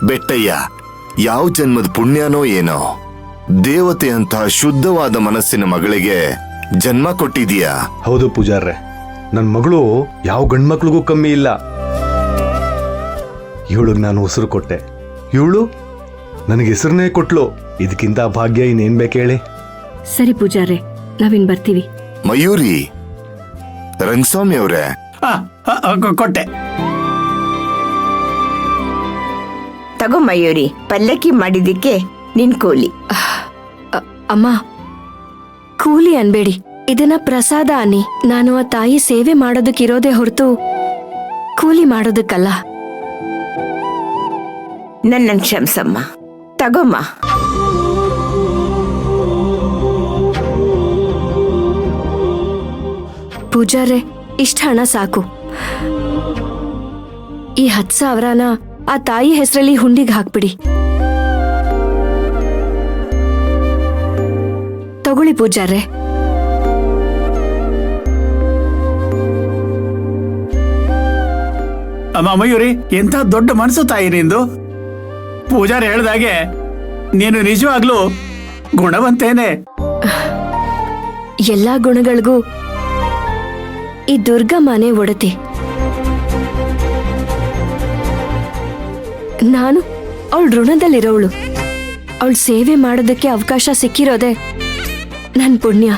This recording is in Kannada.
ಬೆಟ್ಟಯ್ಯ, ಯಾವ ಜನ್ಮದ ಪುಣ್ಯನೋ ಏನೋ ದೇವತೆಯಂತಹ ಶುದ್ಧವಾದ ಮನಸ್ಸಿನ ಮಗಳಿಗೆ ಜನ್ಮ ಕೊಟ್ಟಿದೀಯಾ. ಹೌದು ಪೂಜಾರ್ರೆ, ನನ್ನ ಮಗಳು ಯಾವ ಗಂಡ್ಮಕ್ಳಿಗೂ ಕಮ್ಮಿ ಇಲ್ಲ. ಇವಳಿಗೆ ನಾನು ಉಸಿರು ಕೊಟ್ಟೆ, ಇವಳು ನನಗೆ ಹೆಸರನ್ನೇ ಕೊಟ್ಲು. ಇದಕ್ಕಿಂತ ಭಾಗ್ಯ ಇನ್ನೇನ್ ಬೇಕೇಳಿ. ಸರಿ ಪೂಜಾರೆ, ನಾವಿನ್ ಬರ್ತೀವಿ. ಮಯೂರಿ, ರಂಗಸ್ವಾಮಿ ಅವರೇ, ಕೊಟ್ಟೆ. ತಗೋ ಮಯೂರಿ, ಪಲ್ಲಕ್ಕಿ ಮಾಡಿದ್ದಕ್ಕೆ ನಿನ್ ಕೂಲಿ. ಅಮ್ಮ, ಕೂಲಿ ಅನ್ಬೇಡಿ, ಇದನ್ನ ಪ್ರಸಾದ ಅನ್ನಿ. ನಾನು ಆ ತಾಯಿ ಸೇವೆ ಮಾಡೋದಕ್ಕಿರೋದೇ ಹೊರತು ಕೂಲಿ ಮಾಡೋದಕ್ಕಲ್ಲ. ನನ್ನ ಕ್ಷಮಿಸಮ್ಮ. ತಗೋಮ್ಮ. ಪೂಜಾರೆ, ಇಷ್ಟ ಹಣ ಸಾಕು. ಈ 10,000ನ ಆ ತಾಯಿ ಹೆಸರಲ್ಲಿ ಹುಂಡಿಗೆ ಹಾಕ್ಬಿಡಿ. ತಗೊಳ್ಳಿ ಪೂಜಾರೆ. ಅಮ್ಮ ಮಯೂರಿ, ಎಂಥ ದೊಡ್ಡ ಮನಸ್ಸು ತಾಯಿ ನಿಂದು. ಪೂಜಾರಿ ಹೇಳ್ದಾಗೆ ನೀನು ನಿಜವಾಗ್ಲೂ ಗುಣವಂತೇನೆ. ಎಲ್ಲಾ ಗುಣಗಳಿಗೂ ಈ ದುರ್ಗಮ್ಮನೇ ಒಡತಿ. ನಾನು ಅವಳ ಋಣದಲ್ಲಿರೋವಳು. ಅವಳ ಸೇವೆ ಮಾಡೋದಕ್ಕೆ ಅವಕಾಶ ಸಿಕ್ಕಿರೋದೆ ನನ್ ಪುಣ್ಯ.